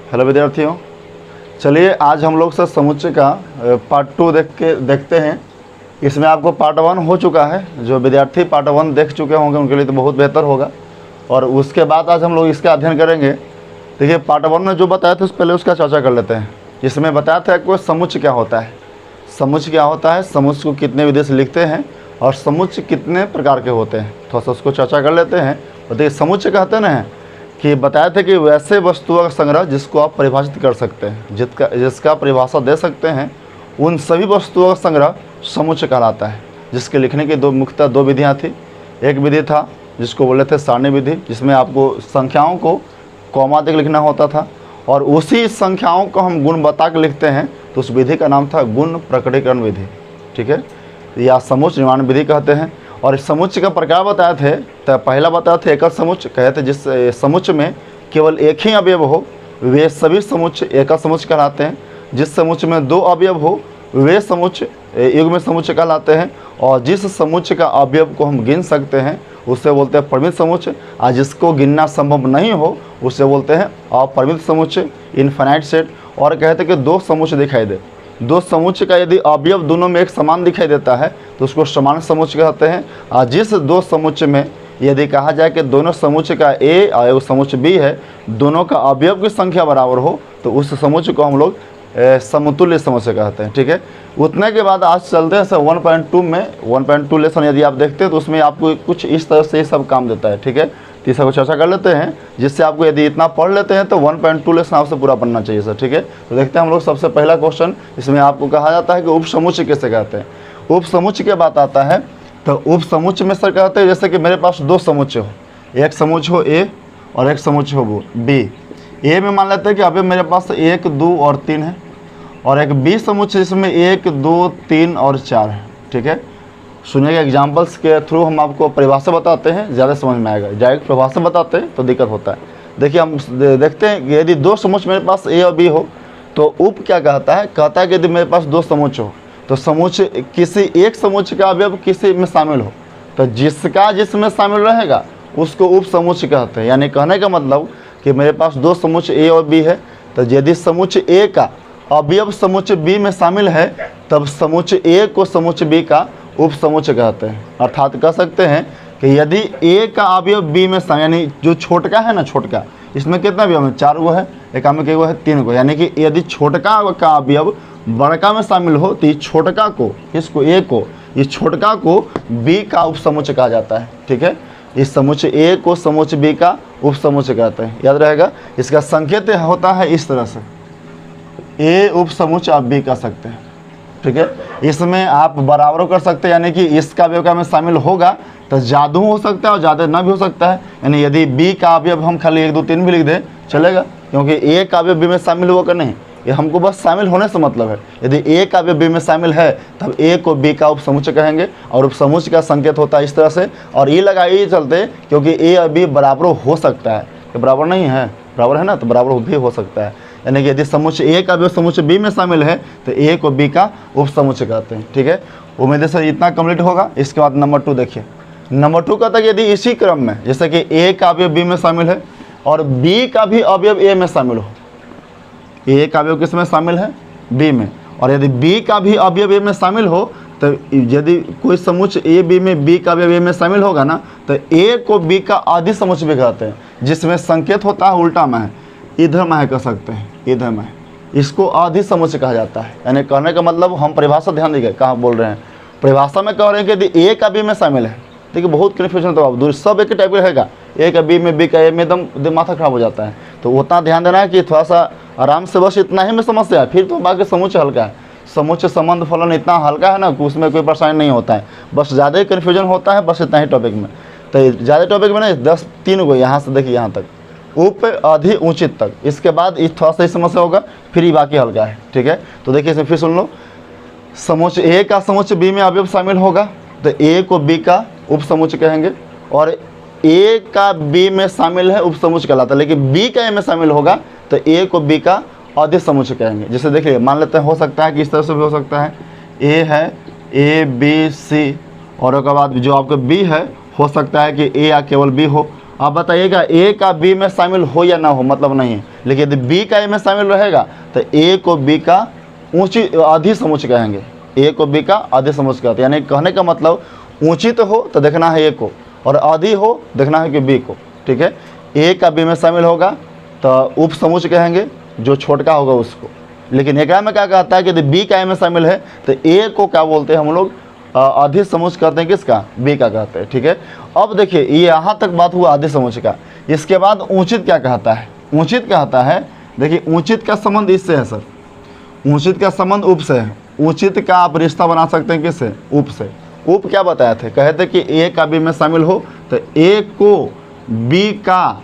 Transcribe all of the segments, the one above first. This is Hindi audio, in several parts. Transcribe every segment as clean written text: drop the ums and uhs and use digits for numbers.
हेलो विद्यार्थियों, चलिए आज हम लोग सर समुच्चय का पार्ट 2 देखते हैं। इसमें आपको पार्ट 1 हो चुका है। जो विद्यार्थी पार्ट 1 देख चुके होंगे उनके लिए तो बहुत बेहतर होगा। और उसके बाद आज हम लोग इसका अध्ययन करेंगे। देखिए पार्ट 1 में जो बताया था पहले उसका चर्चा कर लेते हैं। इसमें बताया था कि समुच्चय क्या होता है, समुच्चय क्या होता है, समुच्चय को कितने विधि से लिखते हैं और समुच्चय कितने प्रकार के होते हैं, थोड़ा सा उसको चर्चा कर लेते हैं। और देखिए समुच्चय कहते ना कि बताया था कि वैसे वस्तुओं का संग्रह जिसको आप परिभाषित कर सकते हैं, जिसका परिभाषा दे सकते हैं, उन सभी वस्तुओं का संग्रह समुच्चय कहलाता है। जिसके लिखने की मुख्यतः दो विधियाँ थी। एक विधि था जिसको बोले थे सारणी विधि, जिसमें आपको संख्याओं को कॉमा देकर लिखना होता था और उसी संख्याओं को हम गुण बता के लिखते हैं, तो उस विधि का नाम था गुण प्रकटीकरण विधि। ठीक है, या समुच्चय निर्माण विधि कहते हैं। और इस समुच्चय का प्रकार बताए थे, तो पहला बताए थे एकल समुच्चय, कहे थे जिस समुच्चय में केवल एक ही अवयव हो वे सभी समुच्चय एकल समुच्चय कहलाते हैं। जिस समुच्चय में दो अवयव हो वे समुच्चय युग्म समुच्चय कहलाते हैं। और जिस समुच्चय का अवयव को हम गिन सकते हैं उससे बोलते हैं परिमित समुच्चय, और जिसको गिनना संभव नहीं हो उससे बोलते हैं अपरिमित समुच्चय, इनफाइनाइट सेट। और कहते हैं कि दो समुच्चय दिखाई दे, दो समुच्चय का यदि अवयव दोनों में एक समान दिखाई देता है तो उसको समान समुच्चय कहते हैं। और जिस दो समुच्चय में यदि कहा जाए कि दोनों समुच्चय का ए और समुच्चय बी है, दोनों का अवयव की संख्या बराबर हो, तो उस समुच्चय को हम लोग समतुल्य समुच्चय कहते हैं। ठीक है, उतने के बाद आज चलते हैं सर 1.2 में। 1.2 लेसन यदि आप देखते हैं तो उसमें आपको कुछ इस तरह से सब काम देता है। ठीक है, तो इसका चर्चा कर लेते हैं, जिससे आपको यदि इतना पढ़ लेते हैं तो 1.2 लेसन आपसे पूरा पढ़ना चाहिए सर। ठीक है, तो देखते हैं हम लोग सबसे पहला क्वेश्चन। इसमें आपको कहा जाता है कि उप समुच्चय किसे कहते हैं। उप समुच्चय की बात आता है तो उप समुच्चय में सर कहते हैं जैसे कि मेरे पास दो समुच्चय हो, एक समुच्चय हो ए और एक समुच्चय हो बी। ए में मान लेते हैं कि अभी मेरे पास 1, 2 और 3 है, और एक बी समुच्चय जिसमें 1, 2, 3 और 4 है। ठीक है, सुनिएगा, एग्जाम्पल्स के थ्रू हम आपको परिभाषा बताते हैं, ज़्यादा समझ में आएगा। डायरेक्ट परिभाषा बताते हैं तो दिक्कत होता है। देखिए हम देखते हैं कि यदि दो समुच्चय मेरे पास ए और बी हो तो उप क्या कहता है, कहता है कि यदि मेरे पास दो समुच्चय हो तो समुच्चय किसी एक समुच्चय का अवयव किसी में शामिल हो तो जिसका जिसमें शामिल रहेगा उसको उप समुच्चय कहते हैं। यानी कहने का मतलब कि मेरे पास दो समुच्चय ए और बी है, तो यदि समुच्चय ए का अवयव समुच्चय बी में शामिल है तब समुच्चय ए को समुच्चय बी का उप समुच्चय कहते हैं। अर्थात कह सकते हैं कि यदि ए का अवयव बी में शामिल, यानी जो छोटका है ना, छोटका इसमें कितना अवयव है, 4 गो है, एक में के गो है 3 गो, यानी कि यदि छोटका का अवयव बड़का में शामिल हो तो ये छोटका को, इसको ए को, इस छोटका को बी का उप समुच्चय कहा जाता है। ठीक है, इस समुच्चय ए को समुच्चय बी का उप समुच्चय कहते हैं, याद रहेगा। इसका संकेत होता है इस तरह से, ए उप समुच्चय आप बी कह सकते हैं। ठीक है, इसमें आप बराबर कर सकते हैं, यानी कि इसका अवयव में शामिल होगा तो ज़्यादा हो सकता है और ज़्यादा ना भी हो सकता है। यानी यदि बी का अवयव हम खाली 1, 2, 3 भी लिख दें चलेगा, क्योंकि ए का अवयव बी में शामिल होगा नहीं, ये हमको बस शामिल होने से मतलब है। यदि ए का अवयव बी में शामिल है तब ए को बी का उप समुच्चय कहेंगे, और उप समुच्चय का संकेत होता है इस तरह से। और ये लगाइए चलते क्योंकि ए और बी बराबर हो सकता है, कि बराबर नहीं है, बराबर है ना, तो बराबर भी हो सकता है। यानी कि यदि समुच्चय ए का अवयव समुच्चय बी में शामिल है तो ए को बी का उप समुच्चय कहते हैं। ठीक है, उम्मीद है सर इतना कंप्लीट होगा। इसके बाद नंबर 2 देखिए। नंबर 2 कहता है कि यदि इसी क्रम में जैसे कि ए का अवयव बी में शामिल है और बी का भी अवयव ए में शामिल हो, ए का अवयव किस में शामिल है, बी में, और यदि बी का भी अवयव ए में शामिल हो तो यदि कोई समुच्चय ए बी में बी का अवयव ए में शामिल होगा ना तो ए को बी का आदि समुच्चय भी कहते हैं, जिसमें संकेत होता है उल्टा में है, इधर में है कह सकते हैं, इधर में, इसको आदि समुच्चय कहा जाता है। यानी कहने का मतलब हम परिभाषा ध्यान दीजिए कहाँ बोल रहे हैं। परिभाषा में कह रहे हैं कि यदि ए का बी में शामिल है, देखिए बहुत कन्फ्यूजन तो दूर, सब एक टाइप का रहेगा, ए का बी में बी का ए में, एकदम माथा खराब हो जाता है। तो उतना ध्यान देना है कि थोड़ा सा आराम से, बस इतना ही में समस्या है, फिर तो बाकी समुच्चय हल्का है। समुच्चय संबंध फलन इतना हल्का है ना कि उसमें कोई परेशानी नहीं होता है, बस ज़्यादा ही कन्फ्यूजन होता है, बस इतना ही टॉपिक में। तो ज़्यादा टॉपिक में नहीं, 3 गो यहाँ से देखिए यहाँ तक, उप अधि उचित तक, इसके बाद इस थोड़ा सा समस्या होगा, फिर ही बाकी हल्का है। ठीक है, तो देखिए इसमें फिर सुन लो, समुच्चय ए का समुच्चय बी में अवयव शामिल होगा तो ए को बी का उप समुच्चय कहेंगे, और ए का बी में शामिल है उप समुच्चय कहलाता है, लेकिन बी का ए में शामिल होगा तो ए को बी का अधि समुच्चय कहेंगे। जैसे देखिए मान लेते हैं, हो सकता है कि इस तरह से भी हो सकता है, ए है ए बी सी, और उसके बाद जो आपका बी है हो सकता है कि ए या केवल बी हो, आप बताइएगा ए का बी में शामिल हो या ना हो, मतलब नहीं है। लेकिन यदि बी का ए में शामिल रहेगा तो ए को बी का ऊंची आधी समुच्चय कहेंगे, ए को बी का आधी समुच्चय कहते हैं। यानी कहने का मतलब ऊंची तो हो तो देखना है ए को, और आधी हो देखना है कि बी को, ठीक है। ए का बी में शामिल होगा तो उप समुच्चय कहेंगे, जो छोटका होगा उसको। लेकिन एक में क्या कहता है कि यदि बी का ए में शामिल है तो ए को क्या बोलते हैं हम लोग, आधी समुच्चय कहते हैं, किसका, बी का कहते हैं, ठीक है। अब देखिए ये यहाँ तक बात हुआ आधी समुच्चय का। इसके बाद ऊंचित क्या कहता है, ऊंचित कहता है, देखिए ऊंचित का संबंध इससे है सर, ऊंचित का संबंध उप से है। ऊंचित का आप रिश्ता बना सकते हैं किससे, उप से। उप क्या बताए थे, कहे थे कि ए का बी में शामिल हो तो ए को बी का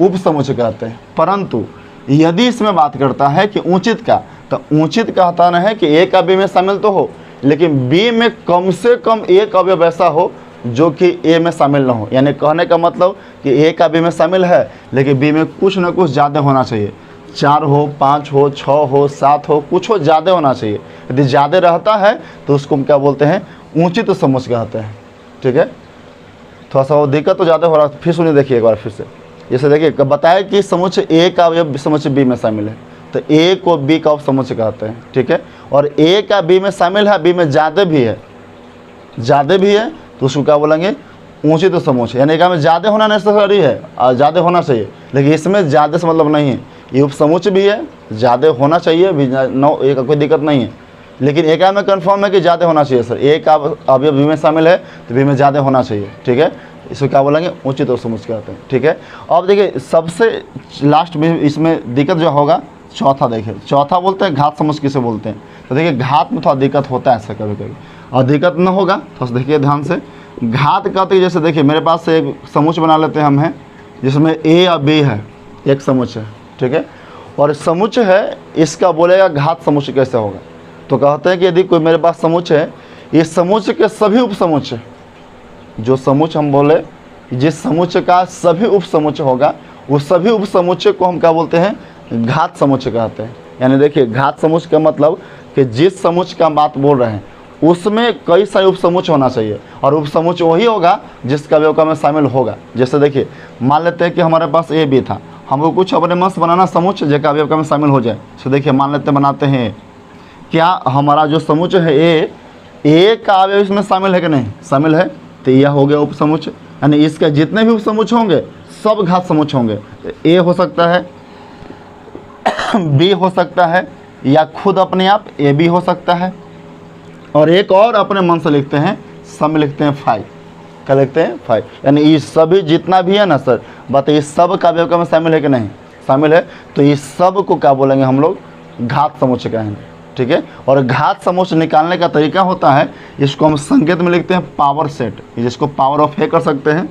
उप समुच्चय कहते हैं। परंतु यदि इसमें बात करता है कि ऊंचित का, तो ऊंचित कहता न है कि ए का बी में शामिल तो हो, लेकिन बी में कम से कम एक अवयव ऐसा हो जो कि ए में शामिल ना हो। यानी कहने का मतलब कि ए का बी में शामिल है लेकिन बी में कुछ ना कुछ ज़्यादा होना चाहिए, 4 हो, 5 हो, 6 हो, 7 हो, कुछ हो, ज़्यादा होना चाहिए। यदि ज़्यादा रहता है तो उसको हम क्या बोलते हैं, ऊंचित समुच्चय कहते हैं, ठीक है। थोड़ा सा वो दिक्कत तो ज़्यादा हो रहा है, फिर सुनिए, देखिए एक बार फिर से। जैसे देखिए बताया कि समुच्चय ए का अवयव समुच्चय बी में शामिल है तो ए को बी का उप समुच्चय कहते हैं, ठीक है। और ए का बी में शामिल है, बी में ज़्यादा भी है, ज़्यादा भी है तो उसको क्या बोलेंगे, ऊंचित समुच्चय। यानी क्या में ज़्यादा होना नेसेसरी है, ज़्यादा होना चाहिए, लेकिन इसमें ज़्यादा से मतलब नहीं है, ये उप समुच्चय भी है, ज़्यादा होना चाहिए भी, नो एक कोई दिक्कत नहीं है। लेकिन एक में कन्फर्म है कि ज़्यादा होना चाहिए सर, ए का अवयव बी में शामिल है तो बी में ज़्यादा होना चाहिए, ठीक है। इसको क्या बोलेंगे, उचित और समुच्चय कहते हैं, ठीक है। अब देखिए सबसे लास्ट में इसमें दिक्कत जो होगा, चौथा देखिए, चौथा बोलते हैं घात समुच्चय किसे बोलते हैं। तो देखिए घात में थोड़ा दिक्कत होता है ऐसा कभी कभी, और दिक्कत न होगा तो देखिए ध्यान से। घात कहते हैं, जैसे देखिए मेरे पास से एक समुच्चय बना लेते हैं हम हैं, जिसमें ए और बी है, एक समुच्चय, ठीक है। और समुच्चय है, इसका बोलेगा घात समुच्चय कैसे होगा। तो कहते हैं कि यदि कोई मेरे पास समुच्चय है, इस समुच्चय के सभी उप समुच्चय, जो समुच्चय हम बोले, जिस समुच्चय का सभी उप समुच्चय होगा, उस सभी उप समुच्चय को हम क्या बोलते हैं, घात समुच्चय कहते हैं। यानी देखिए घात समुच्चय का मतलब कि जिस समुच्चय का बात बोल रहे हैं उसमें कई सारे उप समुच्चय होना चाहिए, और उप समुच्चय वही होगा जिसका अवयव में शामिल होगा। जैसे देखिए मान लेते हैं कि हमारे पास ए बी था, हमको कुछ अपने मन से बनाना समुच्चय जिसका अवयव में शामिल हो जाए। तो देखिए मान लेते बनाते हैं, क्या हमारा जो समुच्चय है ए का अवयव इसमें शामिल है कि नहीं, शामिल है, तो यह हो गया उप समुच्चय। यानी इसके जितने भी उप समुच्चय होंगे सब घात समुच्चय होंगे। ए हो सकता है, बी हो सकता है, या खुद अपने आप ए बी हो सकता है, और एक और अपने मन से लिखते हैं, सब में लिखते हैं 5। क्या लिखते हैं, 5। यानी ये सभी जितना भी है ना सर, बताइए सब का अवयव में शामिल है कि नहीं, शामिल है। तो ये सब को क्या बोलेंगे हम लोग, घात समुच्चय कहेंगे, ठीक है। और घात समुच्चय निकालने का तरीका होता है, इसको हम संकेत में लिखते हैं पावर सेट, जिसको पावर ऑफ ए कर सकते हैं।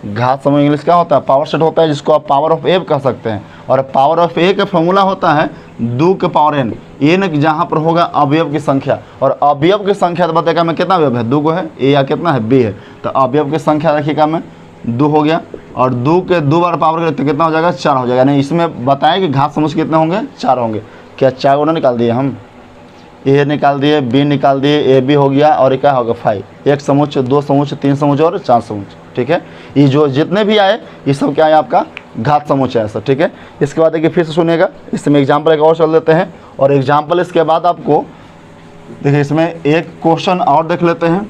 घात समुच्चय इंग्लिश क्या होता है, पावर सेट होता है, जिसको आप पावर ऑफ ए कह सकते हैं। और पावर ऑफ ए का फॉर्मूला होता है 2 के पावर n, एन जहाँ पर होगा अवयव की संख्या, और अवयव की संख्या तो बताएगा मैं कितना अवयव है, 2 को है, ए या कितना है, बी है। तो अवयव की संख्या रखिएगा मैं 2 हो गया, और 2 के 2 बार पावर करें तो कितना हो जाएगा, 4 हो जाएगा। यानी इसमें बताएं कि घात समुच्चय कितने होंगे, 4 होंगे। क्या 4 गुना निकाल दिए हम, ए निकाल दिए, बी निकाल दिए, ए बी हो गया, और क्या होगा 5। एक समुच्चय, 2 समुच्चय, 3 समुच्चय और 4 समुच्चय, ठीक है। ये जो जितने भी आए ये सब क्या है, आपका घात समुच्चय है सर, ठीक है। इसके बाद देखिए फिर से सुनिएगा, इसमें एग्जाम्पल एक और चल देते हैं, और एग्जाम्पल इसके बाद आपको देखिए इसमें एक क्वेश्चन और देख लेते हैं।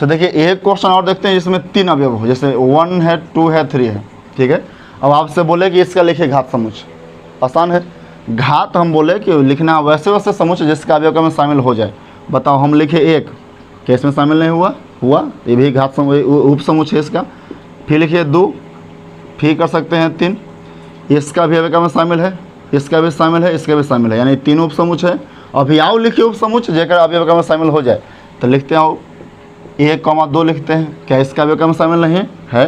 तो देखिए एक क्वेश्चन और देखते हैं जिसमें 3 अवयव हो, जैसे 1 है, 2 है, 3 है, ठीक है। अब आपसे बोले कि इसका लिखिए घात समुच्चय, आसान है। घात हम बोले कि लिखना वैसे वैसे समुच्चय जिसका अवयव में शामिल हो जाए। बताओ हम लिखे 1, क्या इसमें शामिल नहीं हुआ, ये भी घात उप समुच्चय इसका। फिर लिखिए 2, फिर कर सकते हैं 3, इसका भी अवयव में शामिल है, इसका भी शामिल है, इसका भी शामिल है, यानी 3 उप समुच्चय है। अभी आओ लिखिए उप समुच्चय जेकर अवयव में शामिल हो जाए, तो लिखते आओ 1,2 लिखते हैं, क्या इसका अवयव में शामिल नहीं है।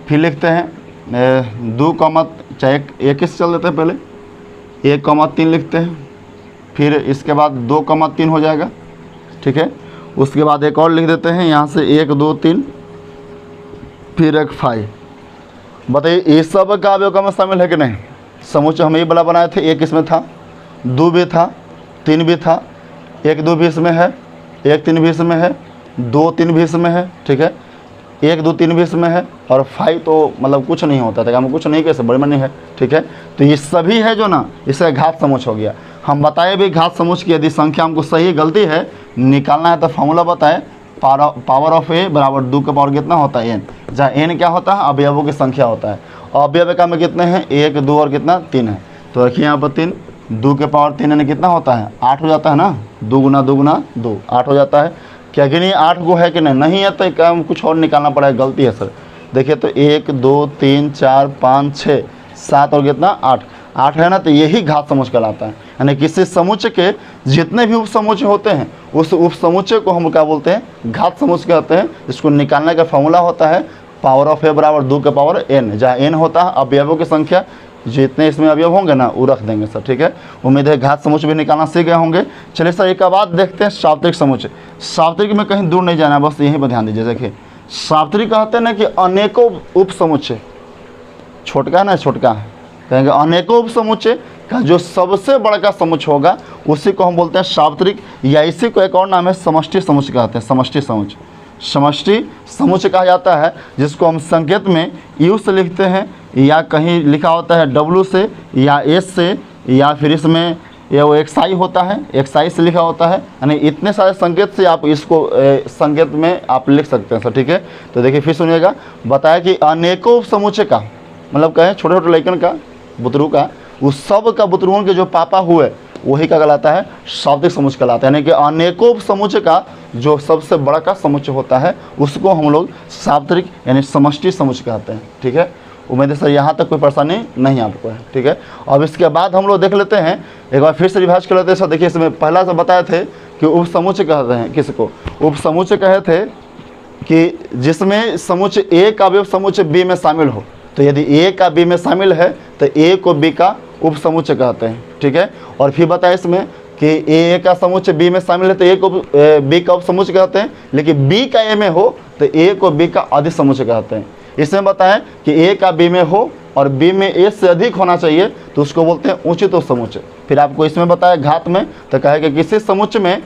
फिर लिखते हैं 2, चाहे एक से चल देते हैं, पहले 1,3 लिखते हैं, फिर इसके बाद 2,3 हो जाएगा, ठीक है। उसके बाद एक और लिख देते हैं यहाँ से 1, 2, 3, फिर एक 5। बताइए ये सब का अवयव में शामिल है कि नहीं। समुच्चय हम ये वाला बनाए थे, 1 इसमें था, 2 भी था, 3 भी था, 1, 2 भी इसमें है, 1, 3 भी इसमें है, 2 3 भी इसमें है, ठीक है, 1 2 3 भी इसमें है, और 5 तो मतलब कुछ नहीं होता था, हम कुछ नहीं कैसे बड़े मनी है, ठीक है। तो ये सभी है जो ना, इसका घात समूच हो गया। हम बताए भी घात समूच की यदि संख्या हमको सही गलती है निकालना है तो फॉर्मूला बताए, पावर ऑफ ए बराबर 2 का पावर कितना होता है एन, जहाँ एन क्या होता है अवयवों की संख्या होता है। अवयव का में कितने हैं 1 2 और कितना 3 है, तो रखिए यहाँ पर 3, 2 के पावर 3 यानी कितना होता है 8 हो जाता है ना, 2 गुना 2 गुना 2 8 हो जाता है। क्या कि नहीं 8 को है कि नहीं है, तो क्या कुछ और निकालना पड़ेगा, गलती है सर। देखिए तो 1 2 3 4 5 6 7 और कितना 8 है ना, तो यही घात समूच कहलाता है। यानी किसी समुच्चय के जितने भी उपसमुच्चय होते हैं उस उपसमुच्चय को हम क्या बोलते हैं घात समूच कहते हैं। इसको निकालने का फॉर्मूला होता है पावर ऑफ ए बराबर 2 के पावर एन, जहाँ एन होता है अवयवों की संख्या, जितने इसमें अवयव होंगे ना वो रख देंगे सर, ठीक है। उम्मीद है घात समुच्चय भी निकालना सीख गए होंगे। चलिए सर एक बात देखते हैं सार्वत्रिक समुच्चय। सार्वत्रिक में कहीं दूर नहीं जाना, बस यहीं पर ध्यान दीजिए। देखिए सार्वत्रिक कहते हैं ना कि अनेकों उपसमुच्चय, छोटका ना छोटका है, कहेंगे अनेकों उपसमुच्चय का जो सबसे बड़ा का समुच्चय होगा उसी को हम बोलते हैं सार्वत्रिक, या इसी को एक और नाम है समष्टि समुच्चय कहते हैं। समष्टि समुच्चय, समष्टि समुच्चय कहा जाता है जिसको हम संकेत में यू से लिखते हैं, या कहीं लिखा होता है डब्ल्यू से या एस से, या फिर इसमें ये वो एक्साई होता है, एक्साई से लिखा होता है। यानी इतने सारे संकेत से आप इसको संकेत में आप लिख सकते हैं सर, ठीक है। तो देखिए फिर सुनिएगा, बताया कि अनेकों समुच्चय का मतलब कहें छोटे छोटे लड़कन का बुतरू का, उस सब का बुतरुओं के जो पापा हुए वही का कहलाता है सार्वत्रिक समुच्चय कहलाता है। यानी कि अनेकों समुच्चय का जो सबसे बड़ा का समुच्चय होता है उसको हम लोग सार्वत्रिक यानी समष्टि समुच्चय कहते हैं, ठीक है। उम्मीद है सर यहाँ तक कोई परेशानी नहीं आपको है, ठीक है। अब इसके बाद हम लोग देख लेते हैं, एक बार फिर से रिवाइज कर लेते हैं सर। देखिए इसमें पहला से बताए थे कि उपसमुच्चय कहते हैं किसको, उपसमुच्चय कहे थे कि जिसमें समुच्चय ए का अवयव समुच्चय बी में शामिल हो। तो यदि ए का बी में शामिल है तो ए को बी का उपसमुच्चय कहते हैं, ठीक है। और फिर बताया इसमें कि ए का समुच्चय बी में शामिल है तो ए को बी का उपसमुच्चय कहते हैं, लेकिन बी का ए में हो तो ए को बी का अधिक समुच्चय कहते हैं। इसमें बताएं कि ए का बी में हो और बी में ए से अधिक होना चाहिए तो उसको बोलते हैं उचित उपसमुच्चय। फिर आपको इसमें बताया घात में तो कहे कि किसी समुच्चय में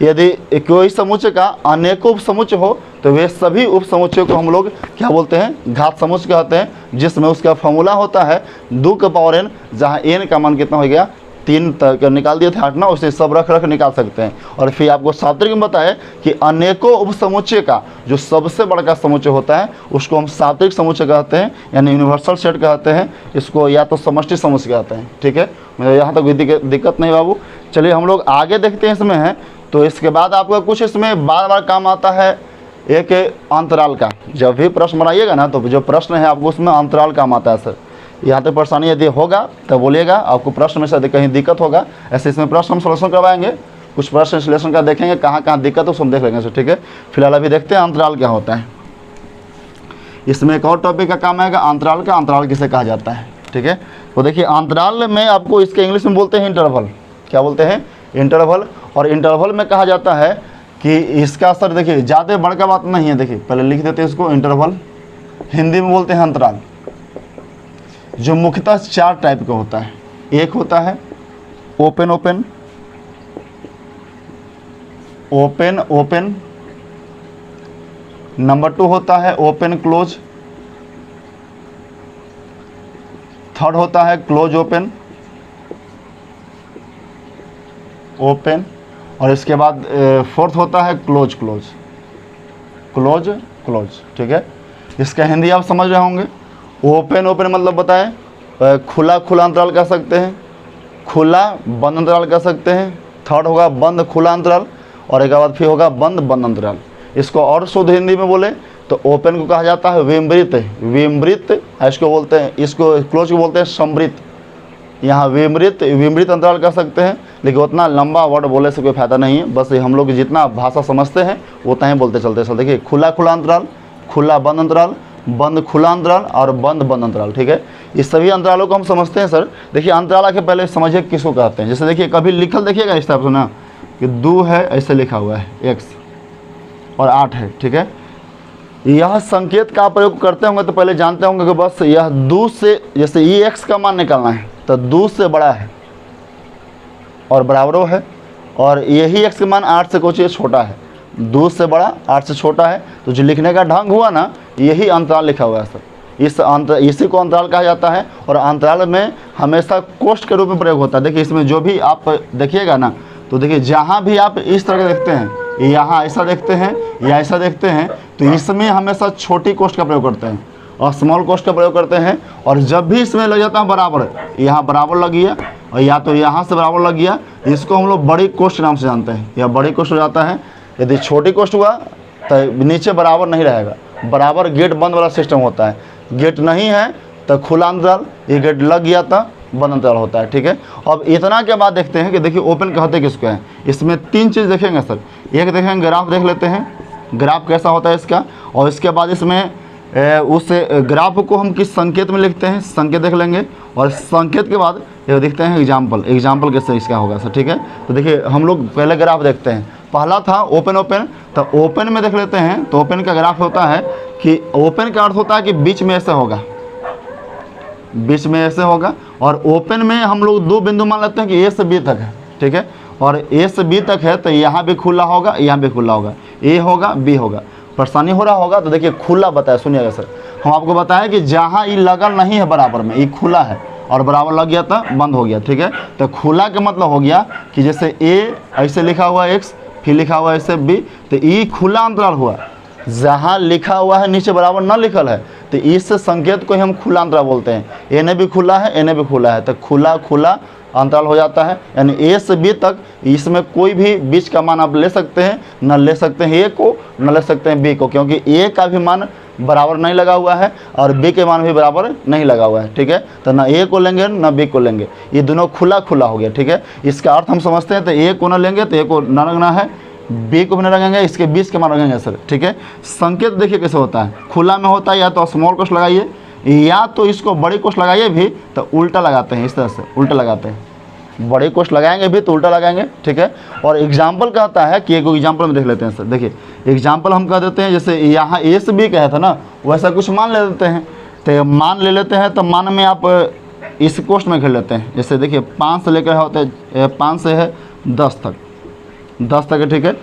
यदि कोई समुच्चय का अनेकों उपसमुच्चय हो तो वे सभी उपसमुच्चयों को हम लोग क्या बोलते हैं घात समुच्चय कहते हैं, जिसमें उसका फॉर्मूला होता है 2 के पावर n, जहाँ n का मान कितना हो गया 3 तक निकाल दिए थे 8 ना, उसे सब रख निकाल सकते हैं। और फिर आपको सार्वत्रिक में बताया कि अनेकों उपसमुच्चय का जो सबसे बड़ा का समुच्चय होता है उसको हम सार्वत्रिक समुच्चय कहते हैं, यानी यूनिवर्सल सेट कहते हैं इसको, या तो समष्टि समुच्चय कहते हैं, ठीक है। मतलब यहाँ तक कोई दिक्कत नहीं बाबू। चलिए हम लोग आगे देखते हैं इसमें है। तो इसके बाद आपका कुछ इसमें बार बार काम आता है एक अंतराल का। जब भी प्रश्न बनाइएगा ना तो जो प्रश्न है आपको उसमें अंतराल काम आता है सर। यहाँ तक परेशानी यदि होगा तो बोलिएगा, आपको प्रश्न में से कहीं दिक्कत होगा ऐसे इसमें प्रश्न हम सॉल्यूशन करवाएंगे, कुछ प्रश्न सॉल्यूशन का देखेंगे कहाँ कहाँ दिक्कत है उसको हम देख लेंगे सर, ठीक है। फिलहाल अभी देखते हैं अंतराल क्या होता है। इसमें एक और टॉपिक का काम आएगा अंतराल का, अंतराल किसे कहा जाता है, ठीक है। तो देखिए अंतराल में आपको इसके इंग्लिश में बोलते हैं इंटरवल, क्या बोलते हैं इंटरवल। और इंटरवल में कहा जाता है कि इसका असर देखिए ज़्यादा बड़का बात नहीं है, देखिए पहले लिख देते हैं इसको इंटरवल, हिंदी में बोलते हैं अंतराल, जो मुख्यतः 4 टाइप का होता है। एक होता है open open, open open, number 2 होता है ओपन क्लोज, थर्ड होता है क्लोज ओपन, ओपन, और इसके बाद फोर्थ होता है क्लोज क्लोज, क्लोज क्लोज, ठीक है। इसका हिंदी आप समझ रहे होंगे। ओपन ओपन मतलब बताएं खुला खुला अंतराल कह सकते हैं, खुला बंद अंतराल कह सकते हैं, थर्ड होगा बंद खुला अंतराल, और एक बाद फिर होगा बंद बंद अंतराल। इसको और शुद्ध हिंदी में बोले तो ओपन को कहा जाता है विमृत, विमृत इसको बोलते हैं, इसको क्लोज को बोलते हैं समृत। यहाँ विमृत विमृत अंतराल कह सकते हैं, लेकिन उतना लंबा वर्ड बोले से कोई फायदा नहीं है, बस हम लोग जितना भाषा समझते हैं उतना ही बोलते चलते चलते। देखिए खुला खुला अंतराल, खुला बंद अंतराल, बंद खुला अंतराल और बंद बंद अंतराल, ठीक है। इस सभी अंतरालों को हम समझते हैं सर। देखिए अंतराल आके पहले समझिए किसको कहते हैं। जैसे देखिए कभी लिखल देखिएगा इस टाइप से ना कि 2 है ऐसे लिखा हुआ है x और 8 है, ठीक है। यह संकेत का प्रयोग करते होंगे तो पहले जानते होंगे कि बस यह 2 से, जैसे ये x का मान निकालना है तो 2 से बड़ा है और बराबरों है, और यही x का मान 8 से कुछ छोटा है, 2 से बड़ा 8 से छोटा है। तो जो लिखने का ढंग हुआ ना, यही अंतराल लिखा हुआ है सर। इसी को अंतराल कहा जाता है। और अंतराल में हमेशा कोष्ठ के रूप में प्रयोग होता है। देखिए इसमें जो भी आप देखिएगा ना, तो देखिए जहाँ भी आप इस तरह के देखते हैं, यहाँ ऐसा देखते हैं या ऐसा देखते हैं, तो इसमें हमेशा छोटी कोष्ठ का प्रयोग करते हैं और स्मॉल कोष्ठ का प्रयोग करते हैं। और जब भी इसमें लग जाता है बराबर, यहाँ बराबर लग गया और या तो यहाँ से बराबर लग गया, इसको हम लोग बड़ी कोष्ठ नाम से जानते हैं। यह बड़ी कोष्ठ हो जाता है। यदि छोटी कोष्ठ हुआ तो नीचे बराबर नहीं रहेगा, बराबर गेट बंद वाला सिस्टम होता है। गेट नहीं है तो खुला अंतराल, ये गेट लग गया तो बंद अंतराल होता है। ठीक है, अब इतना के बाद देखते हैं कि देखिए ओपन कहते किसको हैं। इसमें 3 चीज़ देखेंगे सर। एक देखेंगे ग्राफ, देख लेते हैं ग्राफ कैसा होता है इसका। और इसके बाद इसमें उस ग्राफ को हम किस संकेत में लिखते हैं, संकेत देख लेंगे। और संकेत के बाद ये देखते हैं एग्जाम्पल कैसे इसका होगा सर। ठीक है, तो देखिए हम लोग पहले ग्राफ देखते हैं। पहला था ओपन, तो ओपन में देख लेते हैं। तो ओपन का ग्राफ होता है कि ओपन का अर्थ होता है कि बीच में ऐसे होगा, बीच में ऐसे होगा। और ओपन में हम लोग 2 बिंदु मान लेते हैं कि ए से बी तक है। ठीक है, और ए से बी तक है तो यहाँ भी खुला होगा, यहाँ भी खुला होगा, ए होगा बी होगा। परेशानी हो रहा होगा तो देखिए खुला बताया, सुनिएगा सर। हम आपको बताया कि जहाँ ये लगल नहीं है बराबर में, ये खुला है और बराबर लग गया तो बंद हो गया। ठीक है, तो खुला का मतलब हो गया कि जैसे ए ऐसे लिखा हुआ है x, फिर लिखा हुआ है ऐसे b, तो ये खुला अंतराल हुआ। जहाँ लिखा हुआ है नीचे बराबर न लिखल है, तो इस संकेत को ही हम खुला अंतराल बोलते हैं। ए ने भी खुला है, ए ने भी खुला है, तो खुला खुला अंतराल हो जाता है। यानी ए से बी तक इसमें कोई भी बीच का मान आप ले सकते हैं, न ले सकते हैं ए को, न ले सकते हैं बी को, क्योंकि ए का भी मान बराबर नहीं लगा हुआ है और बी के मान भी बराबर नहीं लगा हुआ है। ठीक है, तो ना ए को लेंगे ना बी को लेंगे, ये दोनों खुला खुला हो गया। ठीक है, इसका अर्थ हम समझते हैं। तो ए को ना लेंगे तो ए को ना रखना है, बी को भी नहीं रखेंगे, इसके बीच के मान रखेंगे सर। ठीक है, संकेत देखिए कैसे होता है। खुला में होता है या तो स्मॉल कोष्ठ लगाइए या तो इसको बड़ी कोष्ठ लगाइए भी, तो उल्टा लगाते हैं, इस तरह से उल्टा लगाते हैं। बड़ी कोष्ठ लगाएंगे भी तो उल्टा लगाएंगे। ठीक है, और एग्जाम्पल कहता है कि एक एग्जाम्पल में देख लेते हैं सर। देखिए एग्जाम्पल हम कह देते हैं, जैसे यहाँ ए से बी कहा था ना, वैसा कुछ मान ले लेते हैं। तो मान ले लेते हैं, तो मान में आप इस कोष्ठ में खेल लेते हैं। जैसे देखिए 5 से लेकर होते हैं, 5 से है 10 तक, 10 तक है। ठीक है,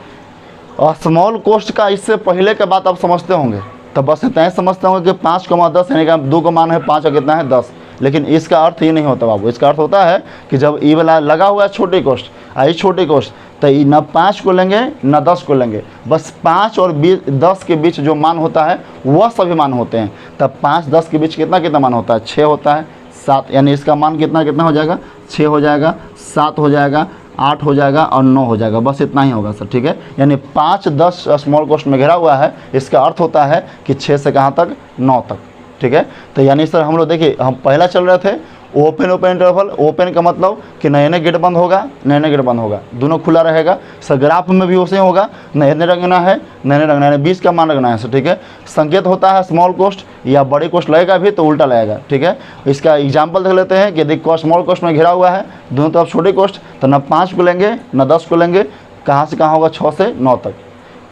और स्मॉल कोष्ठ का इससे पहले के बात आप समझते होंगे, तो बस इतना ही समझते होंगे कि 5,10 यानी कि 2 का मान है 5 और कितना है 10। लेकिन इसका अर्थ ये नहीं होता बाबू। इसका अर्थ होता है कि जब ई वाला लगा हुआ है छोटी कोष्ठ, आई छोटी कोष्ठ, तो न 5 को लेंगे न 10 को लेंगे, बस 5 और 10 के बीच जो मान होता है वह सभी मान होते हैं। तब 5-10 के बीच कितना कितना मान होता है, 6 होता है, 7, यानी इसका मान कितना कितना हो जाएगा, 6 हो जाएगा, 7 हो जाएगा, 8 हो जाएगा और 9 हो जाएगा। बस इतना ही होगा सर। ठीक है, यानी 5-10 स्मॉल कोष्ठ में घिरा हुआ है, इसका अर्थ होता है कि 6 से कहाँ तक, 9 तक। ठीक है, तो यानी सर हम लोग देखिए, हम पहला चल रहे थे ओपन इंटरवल। ओपन का मतलब कि नए नए गेट बंद होगा, नए नए गेट बंद होगा, दोनों खुला रहेगा। सर ग्राफ में भी उसे होगा, नए नए रखना है, नए नए रखना है, 20 का मान रखना है सर। ठीक है, संकेत होता है स्मॉल कोष्ठ या बड़ी कोष्ठ लगेगा भी तो उल्टा लगेगा। ठीक है, इसका एग्जाम्पल देख लेते हैं कि यदि स्मॉल कोष्ठ में घिरा हुआ है दोनों तरफ छोटी कोष्ठ, तो न 5 को लेंगे न 10 को लेंगे, कहाँ से कहाँ होगा, 6 से 9 तक।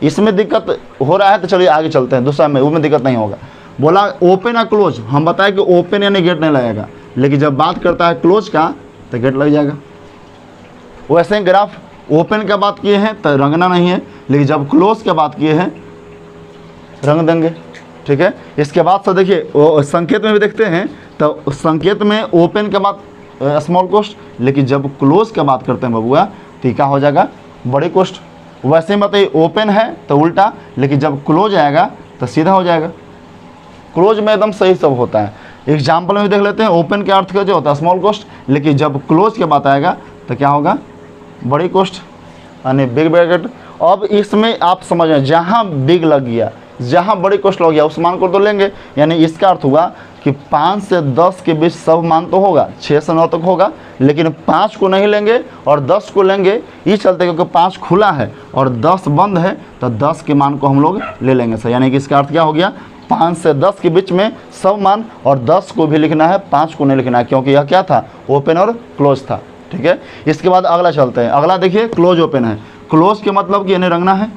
इसमें दिक्कत हो रहा है तो चलिए आगे चलते हैं दूसरा में, उसमें दिक्कत नहीं होगा। बोला ओपन या क्लोज, हम बताएं कि ओपन यानी गेट नहीं लगेगा, लेकिन जब बात करता है क्लोज का तो गेट लग जाएगा। वैसे ही ग्राफ ओपन का बात किए हैं तो रंगना नहीं है, लेकिन जब क्लोज का बात किए हैं रंग देंगे। ठीक है, इसके बाद से देखिए संकेत में भी देखते हैं, तो संकेत में ओपन के बाद स्मॉल कोष्ठ, लेकिन जब क्लोज का बात करते हैं बबुआ तो क्या हो जाएगा, बड़ी कोष्ठ। वैसे ही बताइए ओपन है तो उल्टा, लेकिन जब क्लोज आएगा तो सीधा हो जाएगा। क्लोज में एकदम सही सब होता है। एग्जाम्पल में भी देख लेते हैं, ओपन के अर्थ का जो होता है स्मॉल कोष्ठ, लेकिन जब क्लोज के बात आएगा तो क्या होगा, बड़ी कोष्ठ यानी बिग ब्रैकेट। अब इसमें आप समझ रहे हैं, जहाँ बिग लग गया, जहाँ बड़ी कोष्ठ लग गया उस मान को तो लेंगे। यानी इसका अर्थ हुआ कि 5 से 10 के बीच सब मान तो होगा, 6 से 9 तक होगा, लेकिन 5 को नहीं लेंगे और 10 को लेंगे। ये चलते क्योंकि 5 खुला है और 10 बंद है, तो 10 के मान को हम लोग ले लेंगे सर। यानी कि इसका अर्थ क्या हो गया, 5 से 10 के बीच में सब मान, और 10 को भी लिखना है, 5 को नहीं लिखना है, क्योंकि यह क्या था, ओपन और क्लोज था। ठीक है, इसके बाद अगला चलते हैं। अगला देखिए क्लोज ओपन है। क्लोज के मतलब कि इन्हें रंगना है,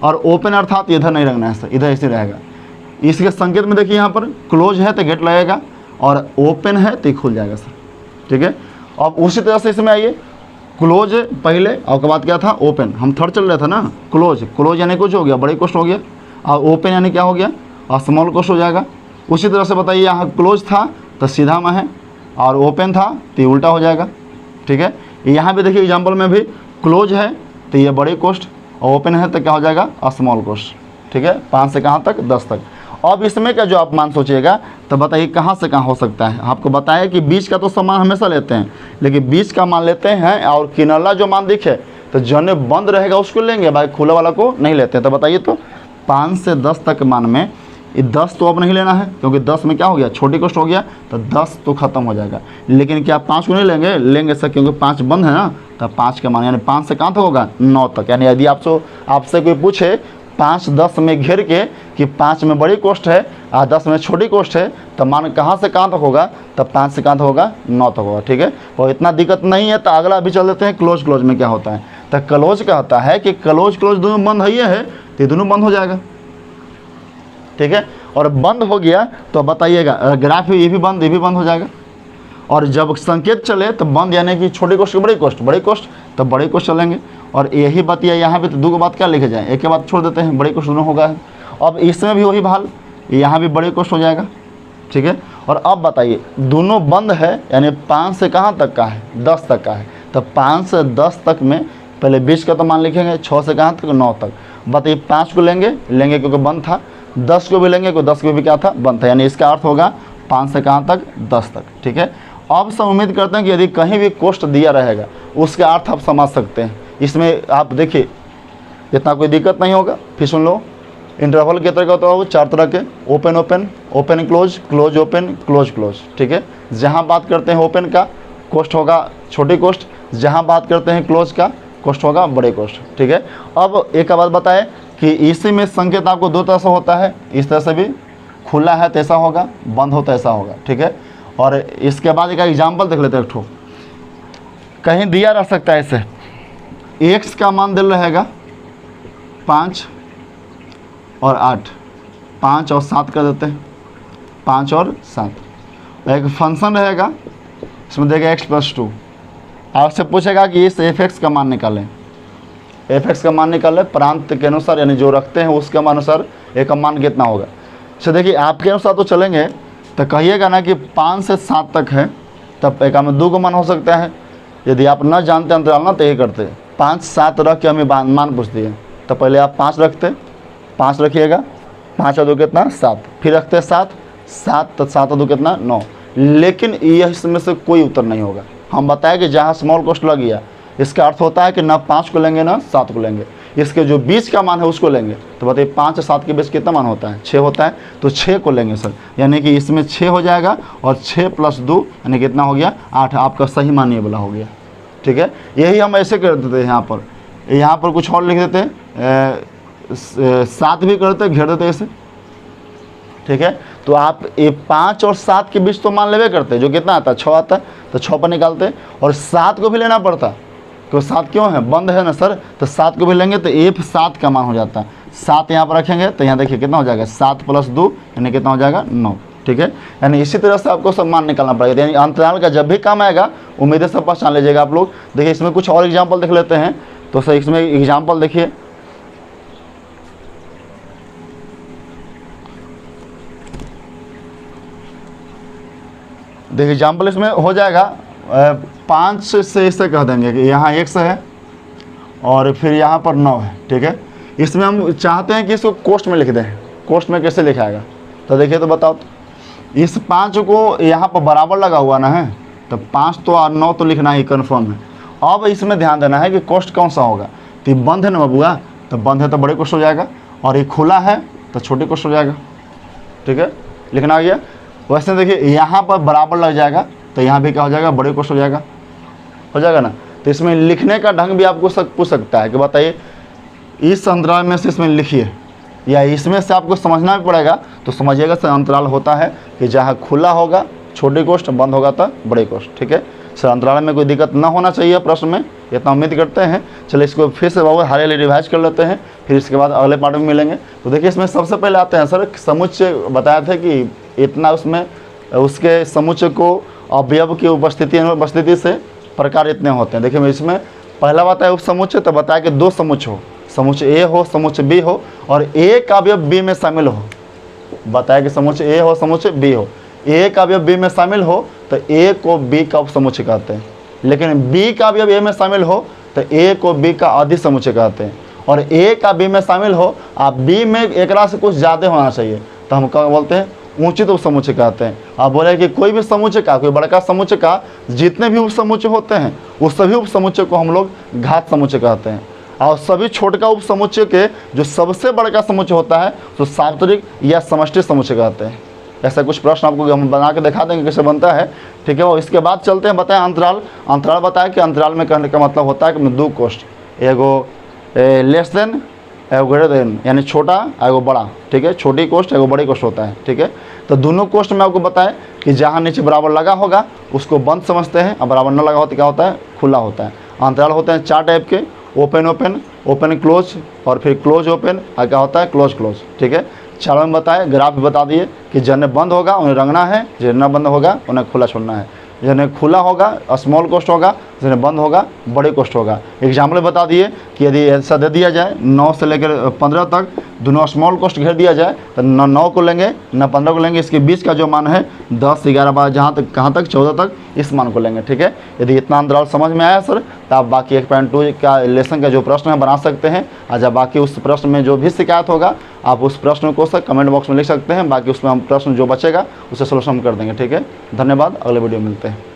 और ओपन अर्थात इधर नहीं रंगना है सर, इधर ऐसे रहेगा। इसके संकेत में देखिए यहाँ पर क्लोज है तो गेट लगेगा और ओपन है तो खुल जाएगा सर। ठीक है, अब उसी तरह से इसमें आइए, क्लोज पहले और उसके बाद क्या था ओपन, हम थर्ड चल रहा था ना। क्लोज, क्लोज यानी कुछ हो गया बड़े कोष्ट हो गया, और ओपन यानी क्या हो गया और स्मॉल कोष्ट हो जाएगा। उसी तरह से बताइए यहाँ क्लोज था तो सीधा में है, और ओपन था तो ये उल्टा हो जाएगा। ठीक है, यहाँ भी देखिए एग्जाम्पल में भी क्लोज है तो ये बड़े कोष्ट, और ओपन है तो क्या हो जाएगा स्मॉल कोष्ट। ठीक है, 5 से कहाँ तक 10 तक। अब इसमें का जो आप मान सोचिएगा तो बताइए कहाँ से कहाँ हो सकता है। आपको बताया कि बीच का तो समान हमेशा लेते हैं, लेकिन बीच का मान लेते हैं और किनारा जो मान दिखे तो जने बंद रहेगा उसको लेंगे, भाई खुला वाला को नहीं लेते हैं। तो बताइए तो 5 से 10 तक मान में ये 10 तो अब नहीं लेना है, क्योंकि 10 में क्या हो गया छोटी कोष्ट हो गया, तो 10 तो खत्म हो जाएगा। लेकिन क्या 5 को नहीं लेंगे, लेंगे सर, क्योंकि 5 बंद है ना, तो 5 का मान यानी 5 से कहाँ तक होगा 9 तक। यानी यदि आपसे कोई पूछे 5 10 में घेर के कि 5 में बड़ी कोष्ट है और 10 में छोटी कोष्ट है, तो मान कहाँ से कहाँ तक होगा, तब 5 से कहाँ तक होगा 9 तक होगा। ठीक है, और इतना दिक्कत नहीं है तो अगला अभी चल देते हैं क्लोज। क्लोज में क्या होता है, तो क्लोज क्या होता है कि क्लोज दोनों बंद है तो ये दोनों बंद हो जाएगा। ठीक है, और बंद हो गया तो बताइएगा ग्राफ ये भी बंद हो जाएगा। और जब संकेत चले तो बंद यानी कि छोटी कोष्ट बड़ी कोष्ट तो बड़े कोष्ट चलेंगे। और यही बात यहाँ पे तो दो बात क्या लिखे जाए, एक के बाद छोड़ देते हैं, बड़े कोष्ट दोनों होगा। अब इसमें भी वही भाल, यहाँ भी बड़े कोष्ट हो जाएगा। ठीक है, और अब बताइए दोनों बंद है यानी 5 से कहाँ तक का है 10 तक का है, तो 5 से 10 तक में पहले बीच का तो मान लिखेंगे, 6 से कहाँ तक 9 तक। बताइए 5 को लेंगे क्योंकि बंद था, 10 को भी लेंगे क्योंकि 10 को भी क्या था बंद था, यानी इसका अर्थ होगा 5 से कहाँ तक 10 तक। ठीक है, अब सब उम्मीद करते हैं कि यदि कहीं भी कोष्ट दिया रहेगा उसका अर्थ आप समझ सकते हैं। इसमें आप देखिए इतना कोई दिक्कत नहीं होगा। फिर सुन लो, इंटरवल कितने का होता है, वो 4 तरह के, open open, open close, close open, close close. ठीक है, जहाँ बात करते हैं ओपन का कोष्ट होगा छोटी कोष्ट, जहाँ बात करते हैं क्लोज का कोष्ट होगा बड़े कोष्ट। ठीक है, अब एक बात बताएं कि इसी में संकेत आपको 2 तरह से होता है, इस तरह से भी खुला है तो ऐसा होगा, बंद हो तो ऐसा होगा। ठीक है, और इसके बाद एक एग्जाम्पल देख लेते हैं। एक ठो कहीं दिया रह सकता है ऐसे, x का मान दिल रहेगा 5 और 8, 5 और 7 कर देते हैं, 5 और 7। एक फंक्शन रहेगा इसमें देगा x+2, आपसे पूछेगा कि इस f(x) का मान निकालें। f(x) का मान निकालें प्रांत के अनुसार, यानी जो रखते हैं उसके अनुसार एक का मान कितना होगा। अच्छा देखिए आपके अनुसार तो चलेंगे तो कहिएगा ना कि 5 से 7 तक है, तब एक में 2 का मान हो सकता है। यदि आप न जानते अंतराल ना तो ये करते 5 7 रख के हमें मान पूछती है, तो पहले आप 5 रखते, 5 रखिएगा, 5 और 2 कितना 7, फिर रखते 7 7 तो 7 और 2 कितना 9। लेकिन यह इसमें से कोई उत्तर नहीं होगा। हम बताएं कि जहाँ स्मॉल कोष्ट लग गया इसका अर्थ होता है कि ना 5 को लेंगे ना 7 को लेंगे, इसके जो बीच का मान है उसको लेंगे। तो बताइए 5 और 7 के बीच कितना मान होता है 6 होता है, तो 6 को लेंगे सर, यानी कि इसमें 6 हो जाएगा और 6 + 2 यानी कितना हो गया 8। आपका सही मान ये वाला हो गया। ठीक है, यही हम ऐसे कर देते हैं। यहाँ पर कुछ और लिख देते हैं, 7 भी करते घेर देते ऐसे। ठीक है, तो आप ये 5 और 7 के बीच तो मान लेवे करते, जो कितना आता है 6 आता है, तो 6 पर निकालते, और 7 को भी लेना पड़ता, क्योंकि 7 क्यों है बंद है ना सर, तो 7 को भी लेंगे तो f(7) का मान हो जाता है। 7 यहाँ पर रखेंगे तो यहाँ देखिए कितना हो जाएगा 7 + 2 यानी कितना हो जाएगा 9। ठीक है, यानी इसी तरह से आपको सब मान निकालना पड़ेगा। यानी अंतराल का जब भी काम आएगा उम्मीदें सब पहचान लीजिएगा आप लोग। देखिए इसमें कुछ और एग्जाम्पल देख लेते हैं। तो सर इसमें एग्जाम्पल देखिए, एग्जाम्पल इसमें हो जाएगा 5 से इसे कह देंगे कि यहाँ x है और फिर यहाँ पर 9 है। ठीक है, इसमें हम चाहते हैं कि इसको कोष्ट में लिख दें। कोष्ट में कैसे लिखाएगा, तो देखिए तो बताओ, तो इस 5 को यहाँ पर बराबर लगा हुआ ना है, तो 5 तो और 9 तो लिखना ही कन्फर्म है। अब इसमें ध्यान देना है कि कोष्ट कौन सा होगा, तो ये बंद है ना बबुआ, तो बंद है तो बड़े कोष्ट हो जाएगा, और ये खुला है तो छोटे कोष्ट हो जाएगा। ठीक है, लिखना आ गया। वैसे देखिए यहाँ पर बराबर लग जाएगा तो यहाँ भी क्या हो जाएगा बड़े कोष्ट हो जाएगा ना। तो इसमें लिखने का ढंग भी आपको पूछ सकता है कि बताइए इस अंतराल में से इसमें लिखिए, या इसमें से आपको समझना भी पड़ेगा। तो समझिएगा सर अंतराल होता है कि जहाँ खुला होगा छोटे कोष्ट, बंद होगा तो बड़े कोष्ट। ठीक है सर, अंतराल में कोई दिक्कत ना होना चाहिए प्रश्न में, इतना उम्मीद करते हैं। चलिए इसको फिर से बाबू हाईली रिवाइज कर लेते हैं, फिर इसके बाद अगले पार्ट में मिलेंगे। तो देखिए इसमें सबसे पहले आते हैं सर समुच्चय। बताया था कि इतना उसमें उसके समुच्चय को अवयव की उपस्थिति से प्रकार इतने होते हैं। देखिए इसमें पहला बताया उपसमुच्चय, तो बताया कि दो समुच्चय हो, समुच्चय ए हो, समुच्चय बी हो, और ए का अवयव बी में शामिल हो। बताया कि समुच्चय ए हो, समुच्चय बी हो, ए का अवयव बी में शामिल हो तो ए को बी का उपसमुच्चय कहते हैं। लेकिन बी का अवयव ए में शामिल हो तो ए को बी का अधिसमुच्चय कहते हैं। और ए का बी में शामिल हो, आप बी में एक से कुछ ज़्यादा होना चाहिए, तो हम क्या बोलते हैं, उचित उपसमुच्चय कहते हैं। आप बोले कि कोई भी समुच्चय का, कोई बड़का समुच्चय का जितने भी उपसमुच्चय होते हैं उस सभी उपसमुच्चय को हम लोग घात समुच्चय कहते हैं। और सभी छोटका उपसमुच्चय के जो सबसे बड़का समुच्चय होता है तो सार्वत्रिक या समष्टि समुच्चय कहते हैं। ऐसा कुछ प्रश्न आपको हम बना के दिखा देंगे कैसे बनता है, ठीक है। और इसके बाद चलते हैं, बताएं अंतराल। अंतराल बताया कि अंतराल में कहने का मतलब होता है कि दो कोष्ठ, एगो लेस देन एगो ग्रेटर देन, यानी छोटा एगो बड़ा, ठीक है। छोटी कोष्ठ एगो बड़ी कोष्ठ होता है, ठीक है। तो दोनों कोष्ठ में आपको बताएं कि जहाँ नीचे बराबर लगा होगा उसको बंद समझते हैं, और बराबर न लगा हो तो क्या होता है, खुला होता है। अंतराल होते हैं 4 टाइप के, ओपन ओपन, ओपन क्लोज, और फिर क्लोज ओपन, और क्या होता है क्लोज क्लोज, ठीक है। चारों में बताए, ग्राफ भी बता दिए कि जिन्हें बंद होगा उन्हें रंगना है, जिन्हें बंद होगा उन्हें खुला छोड़ना है। जिन्हें खुला होगा स्मॉल कोष्ठ होगा, जिन्हें बंद होगा बड़े कोष्ठ होगा। एग्जाम्पल बता दिए कि यदि ऐसा दे दिया जाए 9 से लेकर 15 तक दोनों स्मॉल कोष्ठ घेर दिया जाए तो न 9 को लेंगे न 15 को लेंगे, इसके बीच का जो मान है 10, 11, 12 जहाँ तक कहाँ तक 14 तक इस मान को लेंगे, ठीक है। यदि इतना अंतराल समझ में आया सर तो आप बाकी 1.2 का लेसन का जो प्रश्न है बना सकते हैं। जब बाकी उस प्रश्न में जो भी शिकायत होगा आप उस प्रश्न को सर कमेंट बॉक्स में लिख सकते हैं, बाकी उसमें हम प्रश्न जो बचेगा उसे सोल्यूशन हम कर देंगे, ठीक है। धन्यवाद, अगले वीडियो में मिलते हैं।